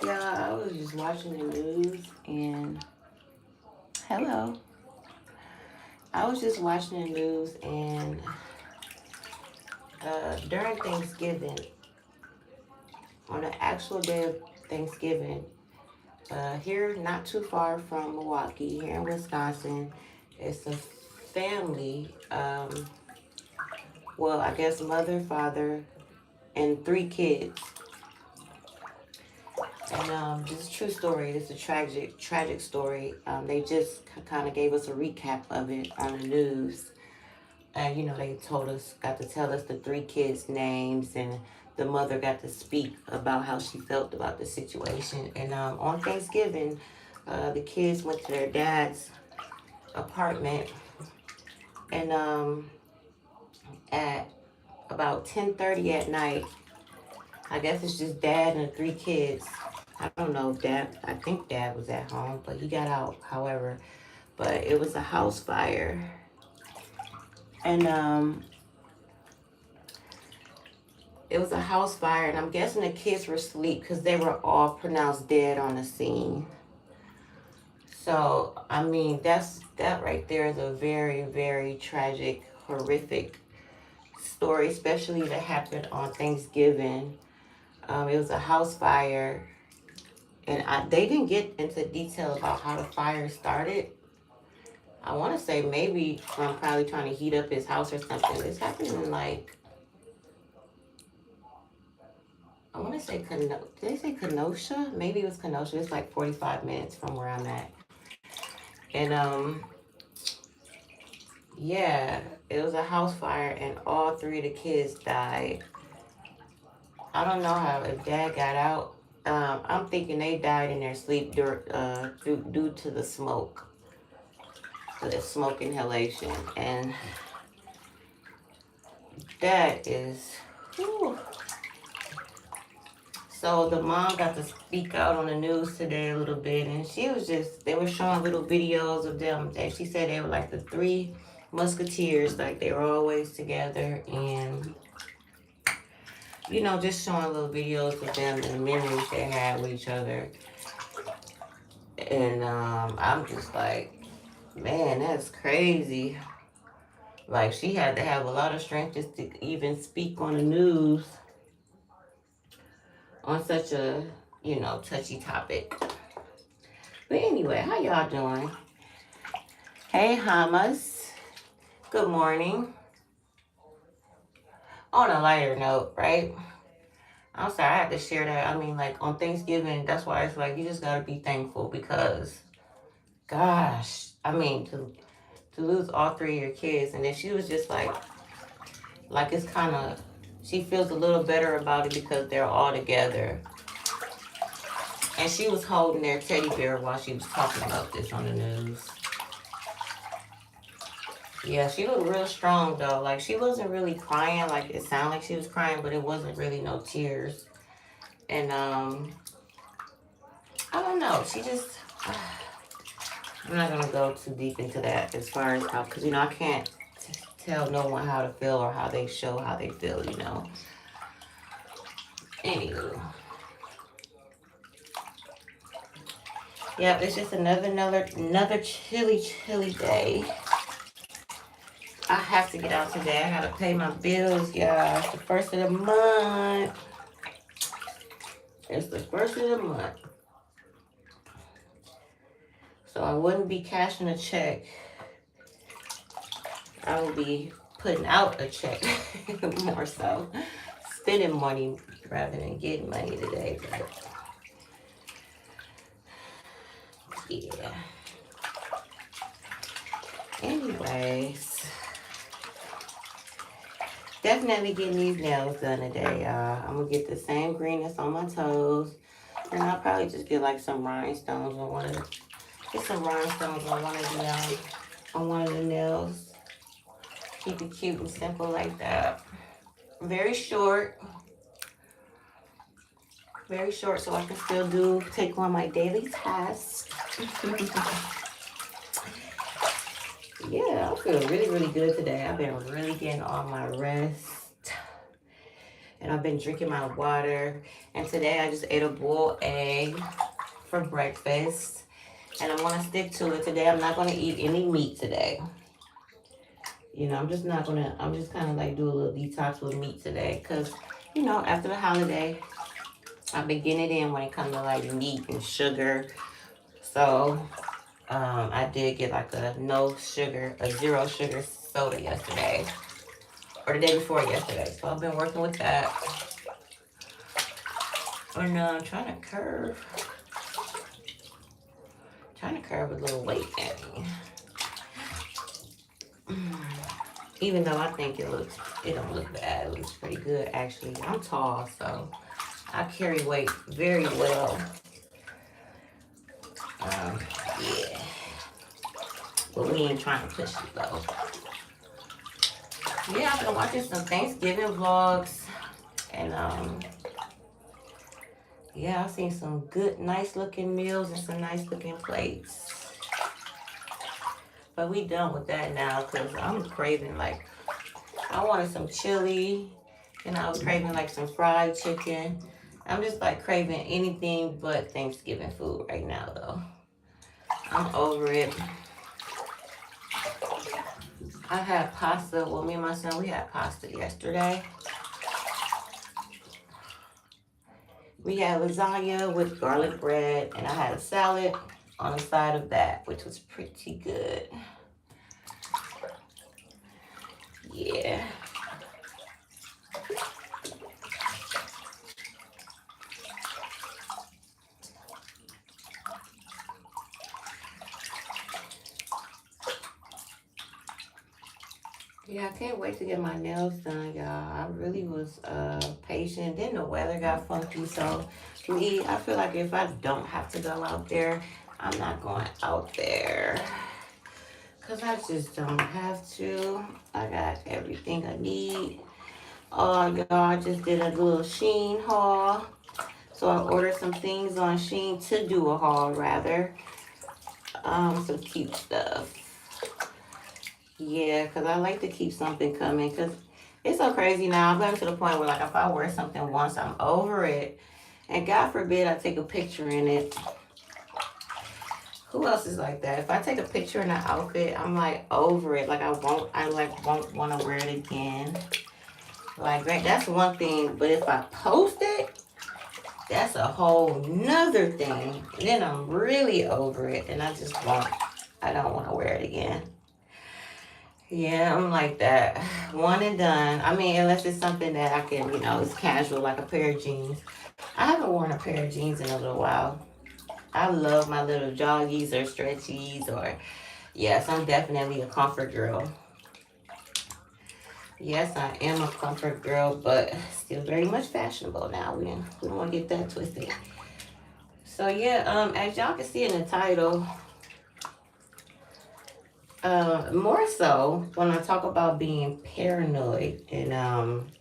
Yeah, I was just watching the news and hello. I was just watching the news and during Thanksgiving, on the actual day of Thanksgiving, here not too far from Milwaukee, here in Wisconsin, it's a family. Well, I guess mother, father, and 3 kids. And this is a true story. This is a tragic story. They just kind of gave us a recap of it on the news. And, they got to tell us the 3 kids' names, and the mother got to speak about how she felt about the situation. And on Thanksgiving, the kids went to their dad's apartment, and at about 10:30 at night, I guess it's just dad and the 3 kids. I don't know if I think dad was at home, but he got out, however. But it was a house fire. And it was a house fire, and I'm guessing the kids were asleep because they were all pronounced dead on the scene. So, I mean, that right there is a very, very tragic, horrific story, especially that happened on Thanksgiving. It was a house fire, and they didn't get into detail about how the fire started. I want to say maybe from probably trying to heat up his house or something. This happened in like, I want to say, did they say Kenosha? Maybe it was Kenosha. It's like 45 minutes from where I'm at. And yeah, it was a house fire, and all 3 of the kids died. I don't know how, if dad got out. I'm thinking they died in their sleep due to the smoke inhalation. And that is, whew. So the mom got to speak out on the news today a little bit, and they were showing little videos of them. And she said they were like the 3 musketeers, like they were always together, and just showing little videos of them and the memories they had with each other. And I'm just like, man, that's crazy. Like, she had to have a lot of strength just to even speak on the news on such a, touchy topic. But anyway, how y'all doing? Hey, Hamas. Good morning. On a lighter note, right? I'm sorry, I had to share that. I mean, like, on Thanksgiving, that's why it's like, you just gotta be thankful because, gosh, I mean, to lose all 3 of your kids. And then she was just like it's kind of, she feels a little better about it because they're all together. And she was holding their teddy bear while she was talking about this on the news. Yeah, she looked real strong though. Like, she wasn't really crying. Like, it sounded like she was crying, but it wasn't really no tears. And I don't know. She just, I'm not gonna go too deep into that as far as how, because I can't tell no one how to feel or how they show how they feel. Anywho. Yeah, it's just another chilly day. I have to get out today. I gotta pay my bills, y'all. It's the first of the month. It's the first of the month. So I wouldn't be cashing a check. I will be putting out a check more so. Spending money rather than getting money today. But yeah. Anyways. Definitely getting these nails done today, y'all. I'm gonna get the same greenness on my toes. And I'll probably just get like some rhinestones on one of the, get some rhinestones on one of the nails. Keep it cute and simple like that. Very short, very short, so I can still take on my daily tasks. Yeah, I feel really, really good today. I've been really getting all my rest. And I've been drinking my water. And today I just ate a boiled egg for breakfast. And I want to stick to it today. I'm not going to eat any meat today. You know, I'm just not going to, I'm just kind of like do a little detox with meat today. Because, you know, after the holiday, I've been getting it in when it comes to like meat and sugar. So I did get like a zero sugar soda yesterday. Or the day before yesterday. So I've been working with that. And I'm trying to curve. Trying to curve a little weight at me. Even though I think it don't look bad. It looks pretty good actually. I'm tall, so I carry weight very well. Yeah. But we ain't trying to push it though. Yeah, I've been watching some Thanksgiving vlogs. And yeah, I've seen some good, nice looking meals and some nice looking plates. But we done with that now because I'm craving like, I wanted some chili and I was craving like some fried chicken. I'm just like craving anything but Thanksgiving food right now though. I'm over it. I had pasta, well me and my son, we had pasta yesterday. We had lasagna with garlic bread and I had a salad on the side of that, which was pretty good. Yeah. Yeah, I can't wait to get my nails done, y'all. I really was patient. Then the weather got funky, so me, I feel like if I don't have to go out there, I'm not going out there. Because I just don't have to. I got everything I need. Oh, y'all, I just did a little Shein haul. So I ordered some things on Shein to do a haul, rather. Some cute stuff. Yeah, because I like to keep something coming. Because it's so crazy now. I'm getting to the point where, like, if I wear something once, I'm over it. And God forbid I take a picture in it. Who else is like that? If I take a picture in an outfit, I'm like over it. Like I won't want to wear it again. Like that's one thing. But if I post it, that's a whole nother thing. And then I'm really over it, and I don't want to wear it again. Yeah, I'm like that. One and done. I mean, unless it's something that I can, it's casual, like a pair of jeans. I haven't worn a pair of jeans in a little while. I love my little joggies or stretchies yes, I'm definitely a comfort girl. Yes, I am a comfort girl, but still very much fashionable now. We don't want to get that twisted. So yeah, as y'all can see in the title, more so when I talk about being paranoid and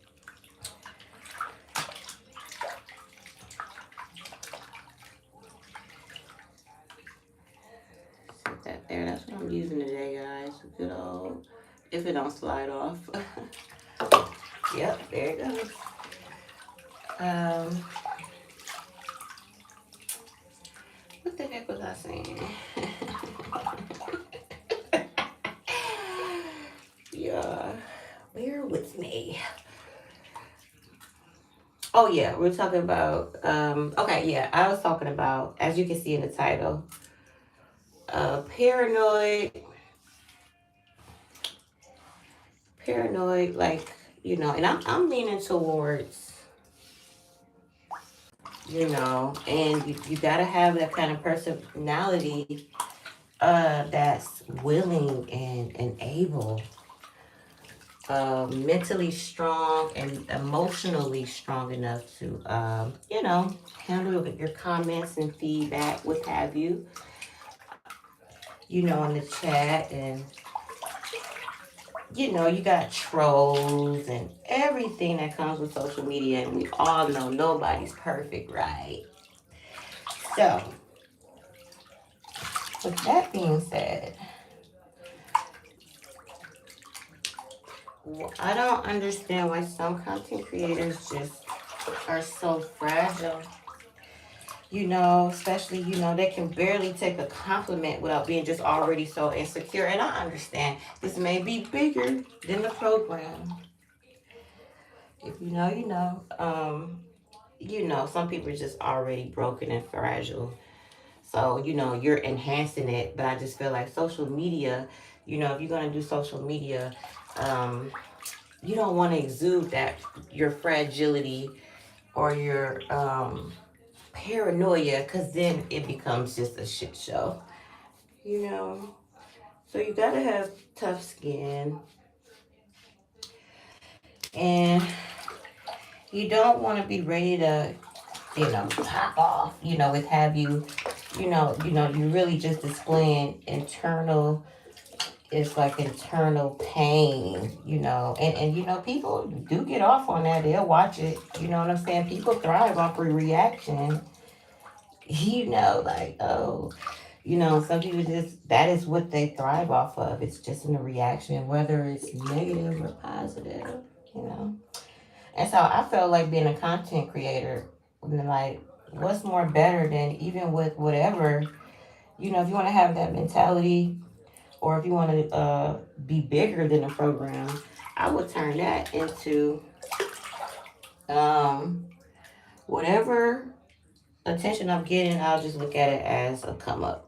set that there. That's what I'm using today, guys. Good old, if it don't slide off. Yep, there it goes. What the heck was I saying? Yeah, bear with me. Oh yeah, we're talking about okay, yeah, I was talking about, as you can see in the title, paranoid, like, and I'm leaning towards, and you gotta have that kind of personality that's willing and able mentally strong and emotionally strong enough to, handle your comments and feedback, what have you, in the chat. And, you got trolls and everything that comes with social media. And we all know nobody's perfect, right? So, with that being said, I don't understand why some content creators just are so fragile. Especially, they can barely take a compliment without being just already so insecure. And I understand this may be bigger than the program. If you know, you know. Some people are just already broken and fragile. So, you're enhancing it. But I just feel like social media, if you're going to do social media, you don't want to exude that, your fragility or your paranoia, because then it becomes just a shit show, So you got to have tough skin. And you don't want to be ready to, pop off, with have you, you really just displaying internal, it's like internal pain, and people do get off on that. They'll watch it. You know what I'm saying? People thrive off a reaction. Like, oh, some people just, that is what they thrive off of. It's just in a reaction, whether it's negative or positive, And so I felt like being a content creator, like, what's more better than, even with whatever, if you want to have that mentality, or if you want to be bigger than the program, I would turn that into whatever attention I'm getting. I'll just look at it as a come up.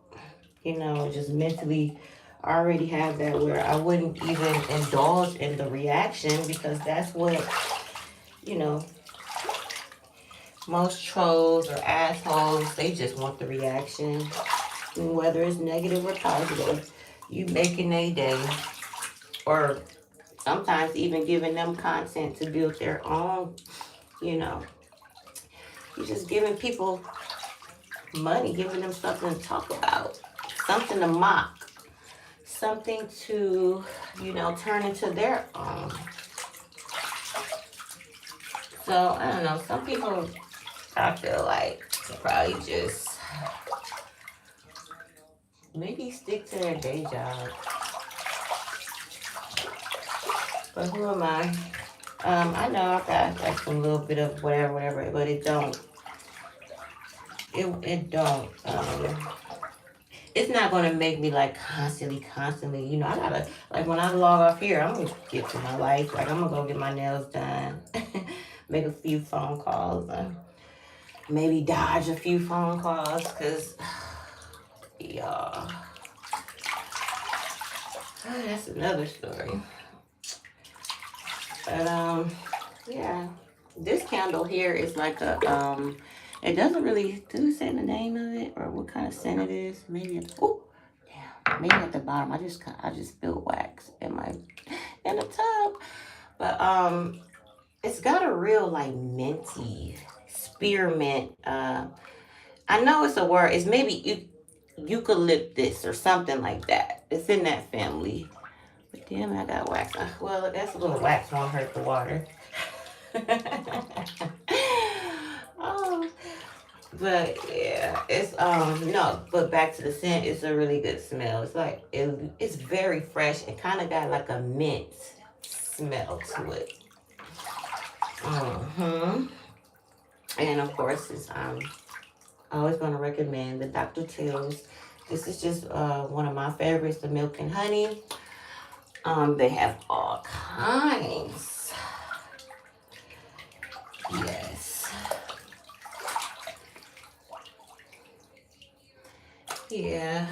Just mentally already have that where I wouldn't even indulge in the reaction, because that's what, most trolls or assholes, they just want the reaction. And whether it's negative or positive, you making a day, or sometimes even giving them content to build their own, you're just giving people money, giving them something to talk about, something to mock, something to, turn into their own. So, I don't know, some people, I feel like, probably just maybe stick to their day job. But who am I? I know I got like some little bit of whatever, but it don't. It don't. It's not gonna make me like constantly. I gotta, like, when I log off here, I'm gonna get to my life. Like, I'm gonna go get my nails done, make a few phone calls, and maybe dodge a few phone calls, cause y'all, that's another story. But yeah, this candle here is like a it doesn't really, do it say the name of it or what kind of scent it is? Maybe maybe at the bottom. I just spilled wax in the tub. But it's got a real like minty spearmint. I know it's a word. It's maybe eucalyptus or something like that. It's in that family. But damn, I got wax. Well, I guess a little wax won't hurt the water. Oh, but yeah, it's no. But back to the scent, it's a really good smell. It's like it's very fresh. It kind of got like a mint smell to it. And of course, it's always going to recommend the Dr. Till's. This is just one of my favorites, the milk and honey. They have all kinds. Yes. Yeah.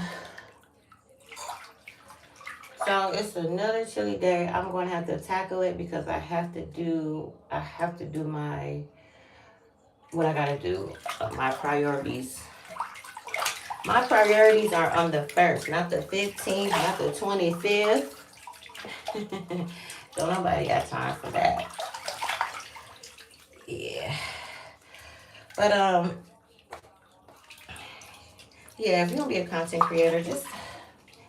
So it's another chilly day. I'm going to have to tackle it because I have to do my, what I got to do, my priorities. My priorities are on the 1st, not the 15th, not the 25th. Don't nobody got time for that. Yeah. But yeah, if you're gonna be a content creator, just,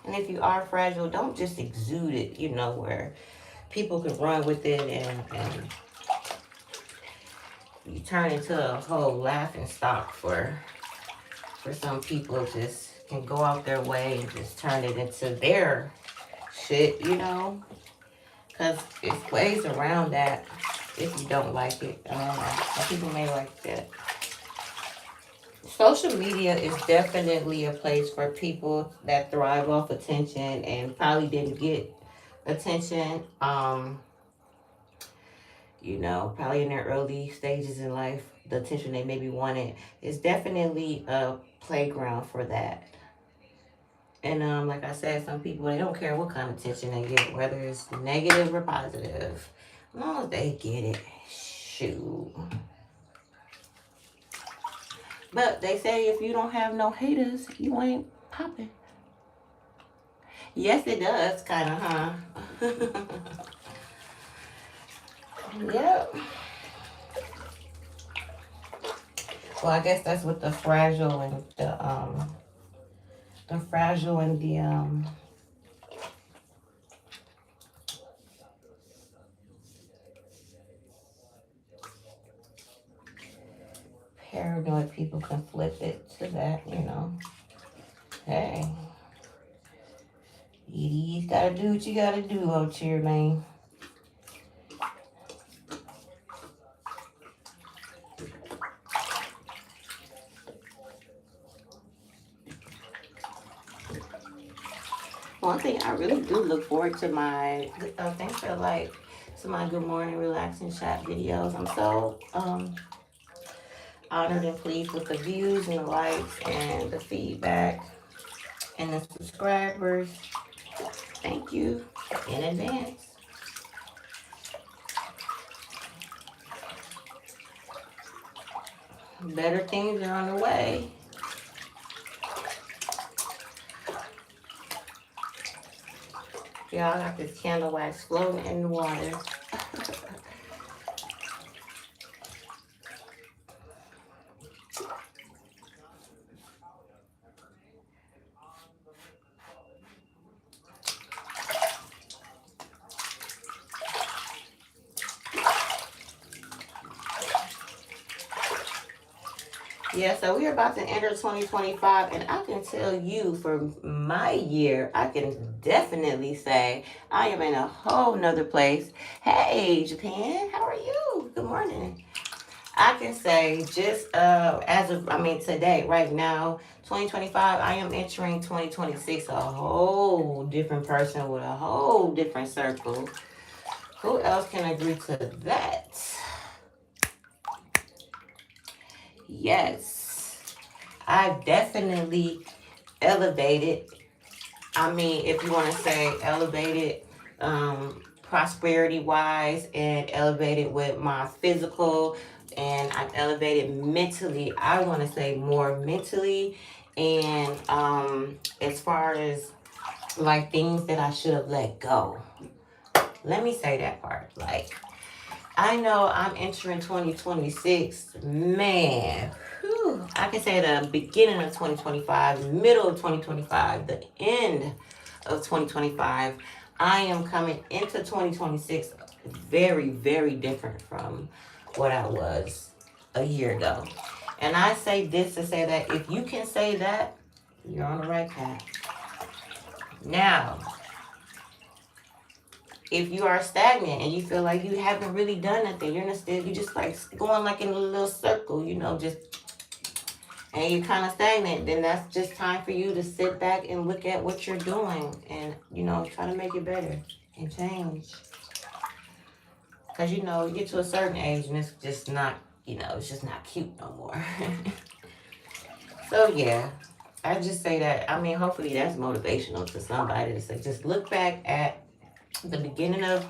and if you are fragile, don't just exude it, you know, where people can run with it, and you turn into a whole laughing stock for some people. Just can go out their way and just turn it into their shit, you know, because it's ways around that if you don't like it. Some people may like that. Social media is definitely a place for people that thrive off attention and probably didn't get attention. You know, probably in their early stages in life, the attention they maybe wanted is definitely a playground for that. And like I said, some people, they don't care what kind of attention they get, whether it's negative or positive, as long as they get it. Shoot. But they say if you don't have no haters, you ain't popping. Yes, it does, kind of, huh? Yep. Well, I guess that's what the fragile and the fragile and the paranoid people can flip it to that, you know. Hey, you gotta do what you gotta do out here, man. One thing I really do look forward to my thanks for like to my good morning relaxing chat videos. I'm so honored and pleased with the views and the likes and the feedback and the subscribers. Thank you in advance. Better things are on the way. Y'all got this candle wax floating in the water. Yeah, so we're about to enter 2025, and I can tell you for my year, I can definitely say I am in a whole nother place. Hey, Japan, how are you? Good morning. I can say just as of, I mean, today, right now, 2025, I am entering 2026 a whole different person with a whole different circle. Who else can agree to that? Yes, I've definitely elevated. I mean, if you want to say elevated, prosperity wise, and elevated with my physical, and I've elevated mentally. I want to say more mentally, and as far as like things that I should have let go. Let me say that part. Like, I know I'm entering 2026. Man, whew, I can say the beginning of 2025, middle of 2025, the end of 2025. I am coming into 2026 very, very different from what I was a year ago. And I say this to say that if you can say that, you're on the right path. Now, if you are stagnant and you feel like you haven't really done nothing, you just like going like in a little circle, you know, just, and you're kind of stagnant, then that's just time for you to sit back and look at what you're doing and, you know, try to make it better and change. Because, you know, you get to a certain age and it's just not, you know, it's just not cute no more. So, yeah, I just say that, I mean, hopefully that's motivational to somebody to say, just look back at the beginning of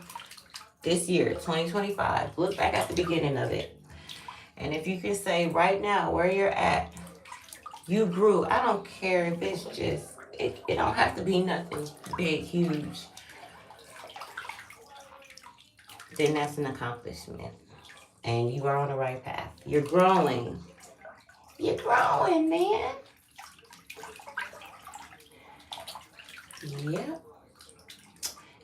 this year, 2025. Look back at the beginning of it. And if you can say right now where you're at, you grew. I don't care if it's just, it don't have to be nothing big, huge. then that's an accomplishment. And you are on the right path. You're growing. You're growing, man. Yep.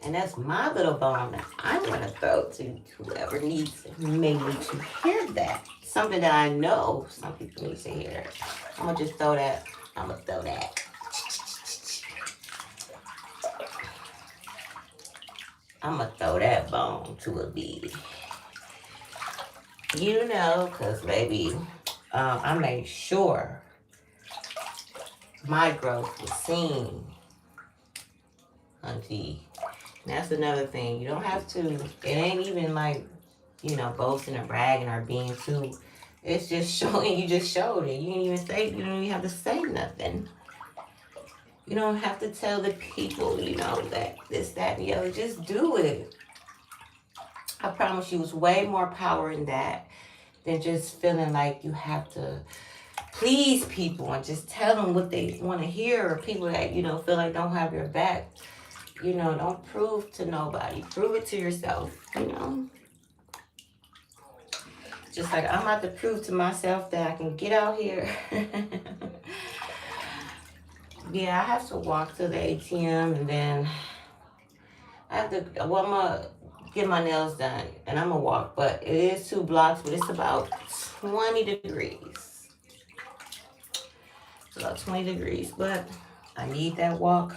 And that's my little bone that I'm going to throw to whoever may need to hear that. Something that I know some people need to hear. I'm going to just throw that. I'm going to throw that. I'm going to throw that bone to a bee. You know, because baby, I made sure my growth was seen, auntie. And that's another thing. You don't have to, it ain't even like, you know, boasting or bragging or being too. It's just showing, you just showed it. You didn't even say, you don't even have to say nothing. You don't have to tell the people, you know, that this, that, and the other. Just do it. I promise you, it's way more power in that than just feeling like you have to please people and just tell them what they want to hear, or people that, you know, feel like don't have your back. You know, don't prove to nobody. Prove it to yourself, you know. Just like I'm about to prove to myself that I can get out here. Yeah, I have to walk to the ATM and then I have to, well, I'm going to get my nails done and I'm going to walk. But it is 2 blocks, but it's about 20 degrees. It's about 20 degrees, but I need that walk.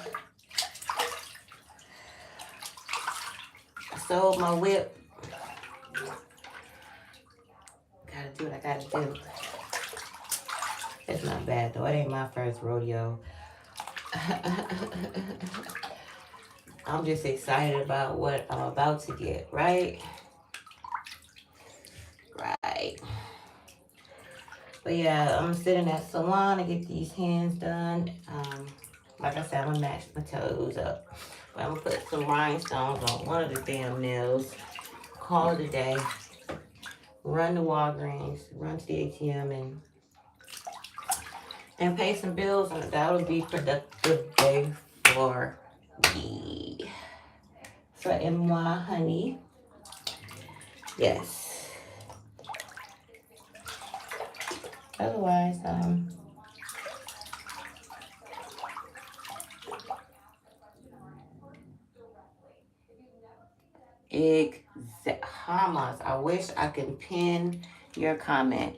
I sold my whip. Gotta do what I gotta do. It's not bad though. It ain't my first rodeo. I'm just excited about what I'm about to get, right? Right. But yeah, I'm sitting at salon to get these hands done. Like I said, I'm gonna match my toes up. But I'm gonna put some rhinestones on one of the damn nails. Call it a day. Run to Walgreens, run to the ATM and pay some bills, and that'll be productive day for me. For moi, honey. Yes. Otherwise, Hamas, I wish I could pin your comment.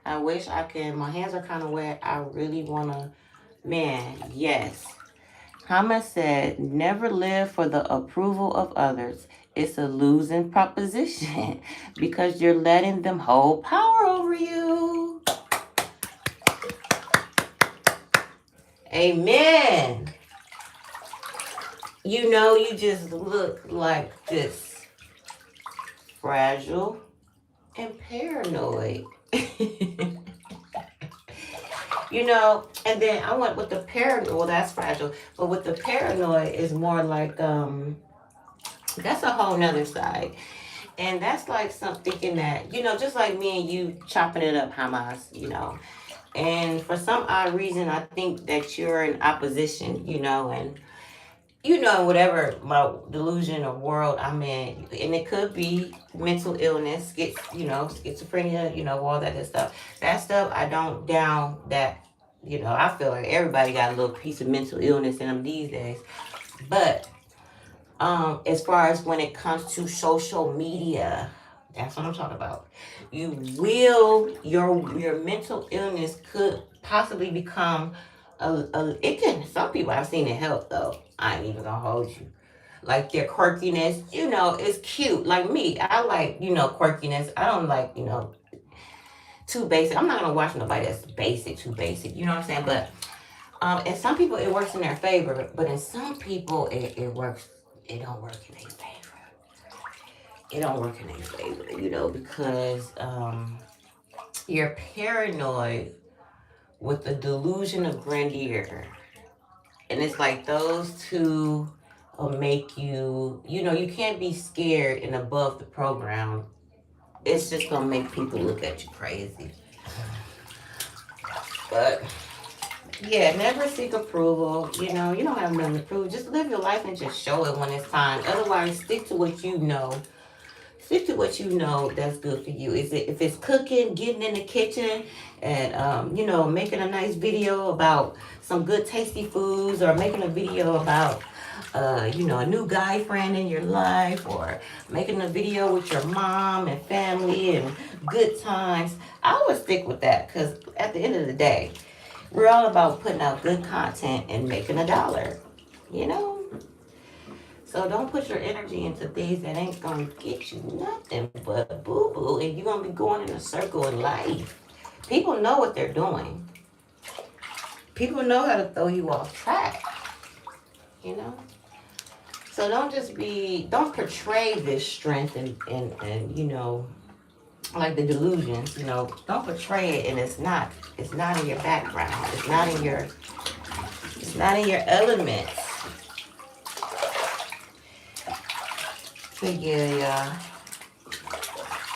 I wish I can. My hands are kind of wet. I really want to. Man, yes. Hamas said, never live for the approval of others. It's a losing proposition because you're letting them hold power over you. Amen. You know, you just look like this fragile and paranoid. You know, and then I went with the paranoid. Well, that's fragile, but with the paranoid is more like that's a whole nother side, and that's like something thinking that, you know, just like me and you chopping it up, Hamas, you know, and for some odd reason I think that you're in opposition, you know, and you know, whatever my delusion or world I'm in, and it could be mental illness, you know, schizophrenia, you know, all that good stuff. That stuff, I don't down that, you know, I feel like everybody got a little piece of mental illness in them these days. But as far as when it comes to social media, that's what I'm talking about. Your mental illness could possibly become it can, some people I've seen it help though. I ain't even gonna hold you. Like their quirkiness, you know, is cute. Like me, I like, you know, quirkiness. I don't like, you know, too basic. I'm not gonna watch nobody that's too basic. You know what I'm saying? But and some people it works in their favor, but in some people it works. It don't work in their favor. It don't work in their favor, you know, because you're paranoid with the delusion of grandeur. And it's like those two will make you, you know, you can't be scared and above the program. It's just going to make people look at you crazy. But, yeah, never seek approval. You know, you don't have nothing to prove. Just live your life and just show it when it's time. Otherwise, stick to what you know Stick to what you know that's good for you. If it's cooking, getting in the kitchen and you know, making a nice video about some good tasty foods, or making a video about you know, a new guy friend in your life, or making a video with your mom and family and good times. I always stick with that because at the end of the day, we're all about putting out good content and making a dollar, you know? So don't put your energy into things that ain't gonna get you nothing but boo-boo, and you're gonna be going in a circle in life. People know what they're doing. People know how to throw you off track, you know? So don't portray this strength and you know, like the delusions, you know, don't portray it, and it's not in your background. It's not in your elements. But yeah, y'all.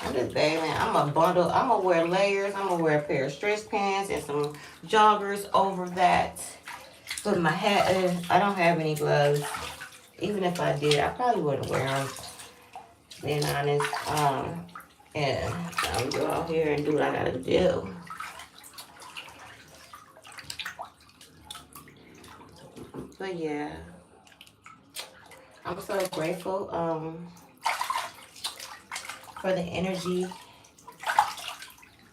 I'm just baby. I'm gonna wear layers. I'm gonna wear a pair of stretch pants and some joggers over that. Put my hat in. I don't have any gloves. Even if I did, I probably wouldn't wear them. Being honest. And I'm gonna go out here and do what I gotta do. But yeah, I'm so grateful for the energy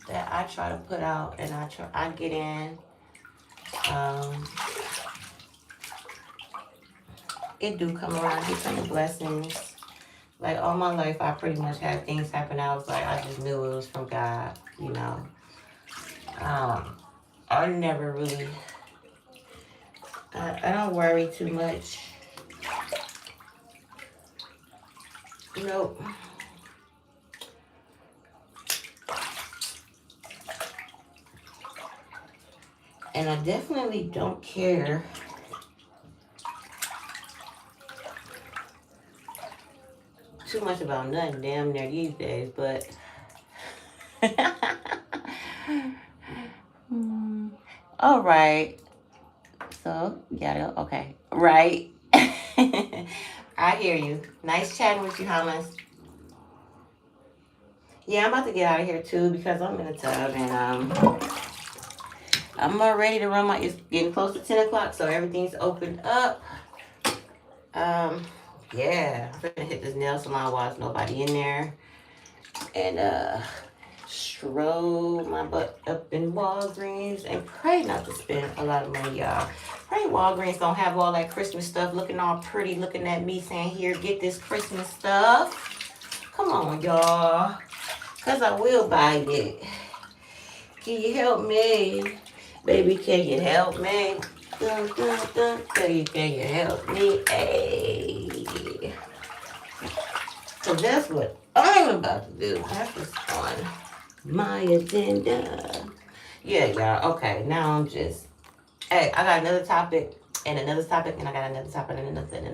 that I try to put out, and I get in. It do come around, get some blessings. Like all my life, I pretty much had things happen. I was like, I just knew it was from God, you know. I never really, I don't worry too much. Nope. And I definitely don't care too much about nothing damn near these days, but all right. So, yeah, okay. Right. I hear you. Nice chatting with you, Hummus. Yeah, I'm about to get out of here too because I'm in the tub, and I'm ready to run it's getting close to 10 o'clock, so everything's opened up. Yeah, I'm gonna hit this nail salon while there's nobody in there. And stroll my butt up in Walgreens and pray not to spend a lot of money, y'all. Pray Walgreens don't have all that Christmas stuff looking all pretty, looking at me saying, here, get this Christmas stuff. Come on, y'all. Because I will buy it. Can you help me? Baby, can you help me? Dun, dun, dun. Can you help me? Hey. So that's what I'm about to do. That's what's on my agenda. Yeah, y'all. Okay, now I'm just... Hey, I got another topic, and another topic, and I got another topic, and another...